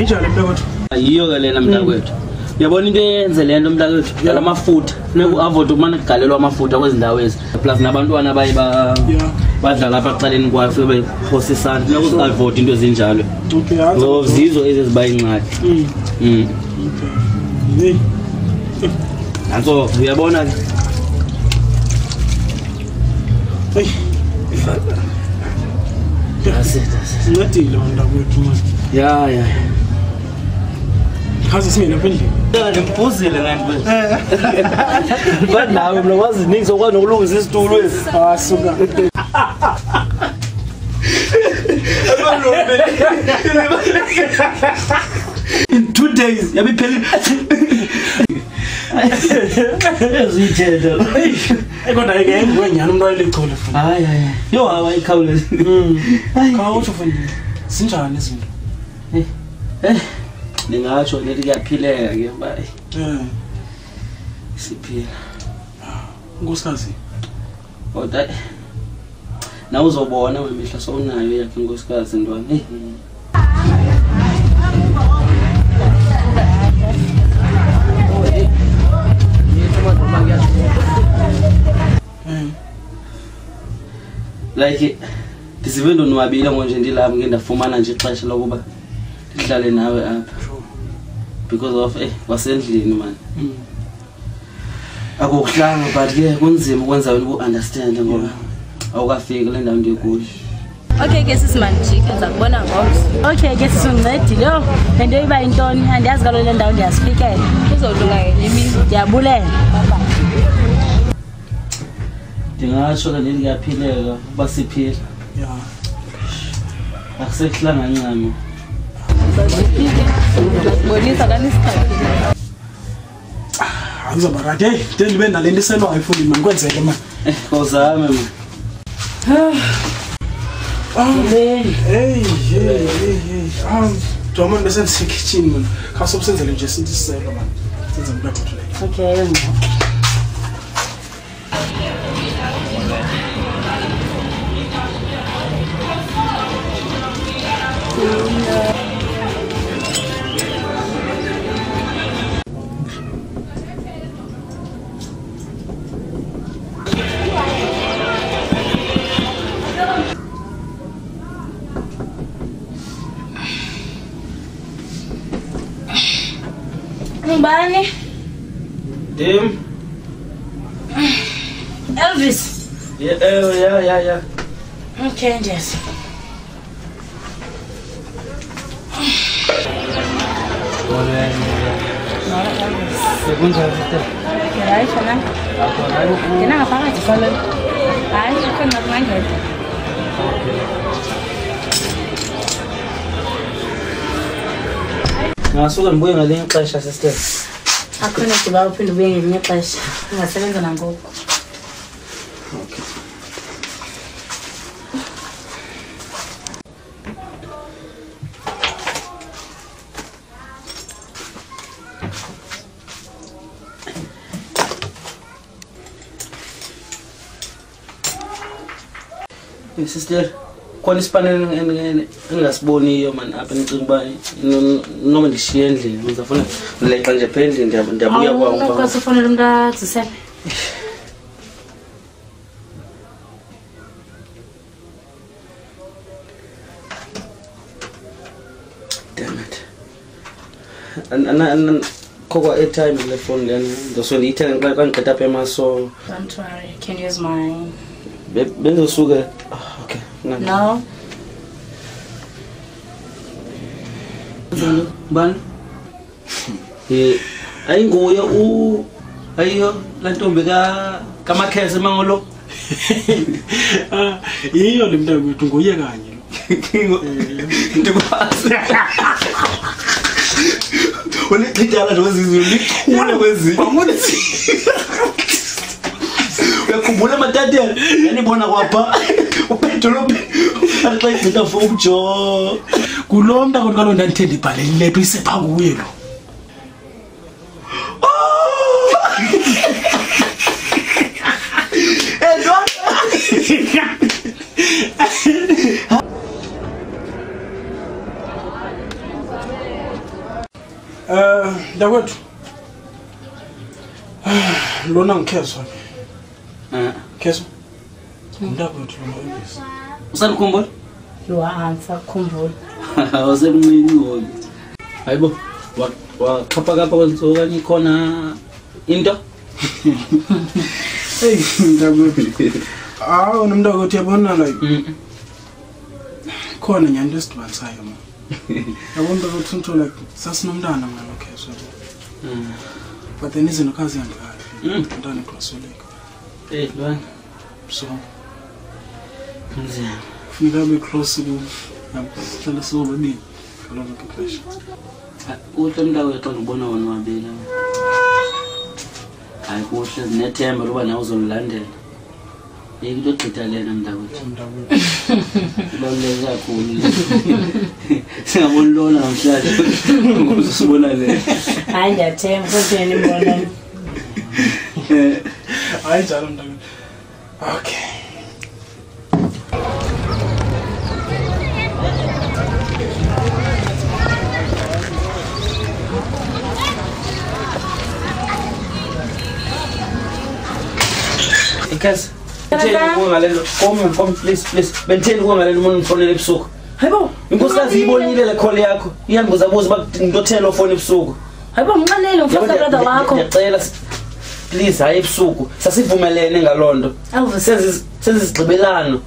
Injalo mntakwethu. Ayiyo ke lena mntakwethu. Uyabona into eyenze le nto mntakwethu lamafutha neku avoid umane kugalelwa amafutha kwezindawo ezi plus nabantwana bayi badlala apha ecaleni kwayo bephosa isandla neku avoid into ezinjalo. Okay, ngoba zizo eziziba ingxaki. Okay. Nanso uyabona ke. Hey. Ngadile mntakwethu manje. Ya. Khazi singena pendlini. Ngiphuzile ngani nawe mina wazi ningi sokwazi nokulungisa isitulo esi. Suka. 2 days yabe phela ezithetha kodwa ke ngwenyana umuntu wayelichule futhi. Hayi yo awayikhawuleza. Cha uthi futhi sinjani izinto? Ningatsho nithi kuyaphileka ke bayi. Siphila. Nkosikazi. Kodwa na uzobona wemihla sowunayo yakhe inkosikazi ntwana. Like ndisive ndonwabile nje ndilapha ngendafumana nje ixesha lokuba ndihlale nawe apha because of wasendlini man. Akuhlanga but ke kunzima ukwenza wena uunderstand ngoba awukafiki le ndawo ndikuyo. Okay ke sisimanje kenza kubona ngomso. Okay ke sisungcedile yo into iba intoni andiyazi kalo le ndawo ndiyasifikela. Uzolunga ke nimi ndiyabulela. Ndingatsho ke ndithi kuyaphileka uba siphila. Akusehlanga ncamo. Bonisa kanisikhathi. Angizoba right hey ndibe nalento iselwayo futhi man kwenzeke man. Kozame man. Hey. Joma bese kitchen man. Khasubusenzele nje sinto isiselo man. Senze mntakwethu le. Okay. Bani? Dim? Elvis? Yeah. Okay, yes. Ngasuka ngibuye ngalinye ixesha sister. Akhona kuba uphinde ubuye ngelinye ixesha. Ungasebenza nangoku. Okay. Sister, khona isipanele engasiboniyo man apha ngicela uba noma ndishiye endlini ngizafuna leqa nje pha endlini ndiyabuya kwawo. Nokho sifonela umuntu akuzisela. Damn it. And kokwa airtime le phone lena ndosona ithenge xa ngiqeda apha emaso. Don't worry, can use mine. Benzosuke. Okay. No. Ban? Ayinguye ayiyo la ntombi kaMakhese mangolo. Yiyo le mntakwethu nguye kanye lo. Ndikwazi. Wena ixhala nje wezizwe likhule kwezinye. Uyakhumbula matatela yanibona kwapha uPedro xa igcita for ujo kulo mnta kodwa lo ndandithenda ibhaleni lethu isepha kuye lo. Mntakwethu. Lona ngikhezo. Khezo. Mntakwethu lona Elvis. Usanikhumbula? Yohansa khumbula. Awusemncane ngoku. Hayibo, waqhapha kapha kwenziwa kanye khona into? Hey, mntakwethu. Nomntakwethu yabona like. Khona nyani lesidwansayo ma. Yabona ukuthi unto like sasinomntana ngalo Khezo. But then izinto kazi yangikahle. Umntana eGrasoleka. Lwana. So. Nzima. Fika be close to hlala sobabili. Kalona kexesha. Uhle mntakwethu ngibona wona wabili. Hayi kuhle nethemba loba nawe uzolilandela. Yeke into ogqitha lena mntakwethu. Kubaluleke kakhulu. Singaboni lona namhlanje ukuze sibona le. Hayi ngiyathemba kodwa nibona. Hayi njalo mntakwethu. Okay. Because Come, please. Benzeni kungalelo umuntu ufonela ebusuku. Hayibo, inkosikazi ibonile le call yakho. Ihambuza bathi ngiyothela ufone ebusuku. Hayibo mnqanele umfaka brother wakho. Ngiyacela please hayi ebusuku. Sasivumelene ngalonto. Sezizigqibelano.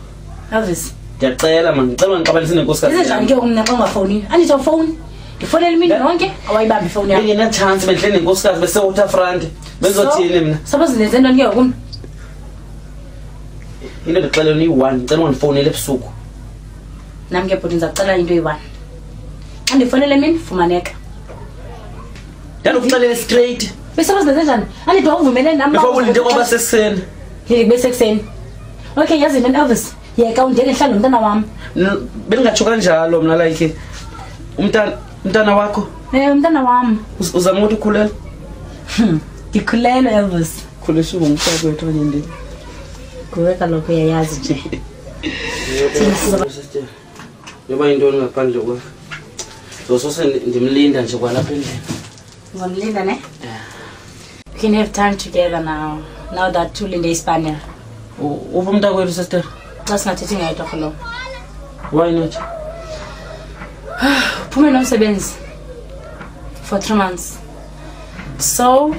Elvis. Ngiyacela man, ngicela ngiqabanisene nenkosikazi. Njani ke umna xa ungafoni? Andithi ufone. Ngifonela imini yonke awayibambi ifoni yakho. Ngene chance benhle nenkosikazi bese waterfront. Benzothini mina? Sabazi lenze into ke ngoku. Into ndixela uyi1, ngicela ungifonele ebusuku. Nami ke bhuti ngizacela into eyi1. Andifonele mina fumaneka. Ukuxelela straight. Bese bazenze njani? Andithi wakuvumelene nami. Before ulinde ngoba sekuseni. Bese kuseni. Okay, yazi mina Elvis. Yeka undeke ehlala nomntana wami. Beningatsho kanjalo mina like umntana wakho. Umntana wami. Uzama ukuthi ukhulele? Ngikhulelwe Elvis. Khulesha ngumntakwethu kanye ndini. Kuweka lokho yayazi nje. Yoba intoni ngaphandle kwakho. Sose ndimlinda nje kwalapha endlini. Uzomlinda ne? Yeah. We can have time together now. Now that ulinde iSpania. Uphi umntakwethu sister? Xa singathethi ngayedwa kholo. Why not? Phume nomsebenzi for 3 months. So,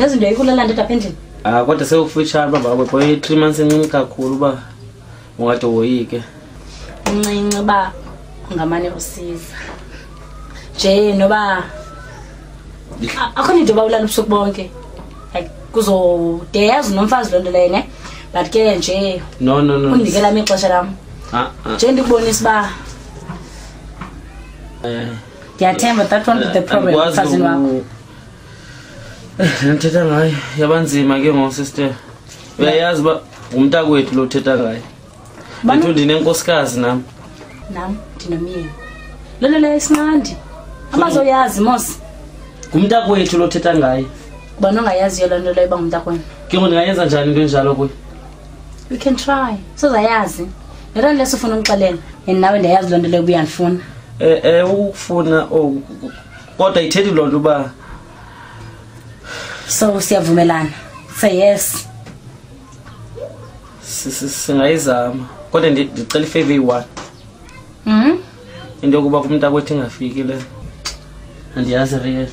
izinto yikulala ndedwa apha endlini. Kodwa sekufitshane baba boy 3 months encinci kakhulu ba ungade woyike. Uncinci ba ungamane usiza. Nje noba akhona into bawulala ubusuku bonke. Like kuzode yazi nomfazi lonto leyo ne. But ke nje no. Undikela amixesha lami. Nje ndikubonisa ba ndiyathemba that one with the problem umfazini wakho. Ngithetha ngaye yabanzima ke ngo sister. Uyayazi ba umntakwethu lo uthetha ngaye. Bethu ndinenkosikazi nami. Nami ndinomyeni. Lolo le isinqandi. Amazoyazi mos. Ngumntakwethu lo uthetha ngaye. Kuba nongayaziyo loo nto leyo ba ngumntakwenu. Ke ndingayenza njani into enjalo kuye? We can try. Sozayazi. Lero leso ufuna ukuxelela. Nawe ndiyayazi loo nto leyo ubuyandifuna. Ukufuna kodwa ithethi loo nto uba so siyavumelana. Say yes. Singayizama. Kodwa ndicela ifavor eyi1. Into yokuba kumntakwethu ingafiki le. Andiyazi real.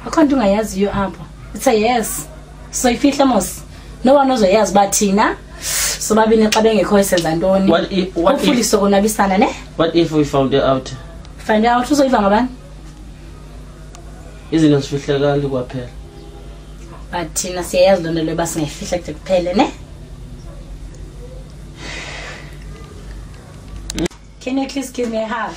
Akho nto ungayaziyo apha. It's a yes. So ifihla mos. No one ozoyazi bathina. Sobabini xa bengekho isenza ntoni. What if sokonwabisana ne? What if we found it out? Find out uzoyiva ngabani? Izinto sifihlekali kwaphela. Bathina siyayazi loo nto leyo basingayifihla kude kuphele ne? Can you please give me a hug?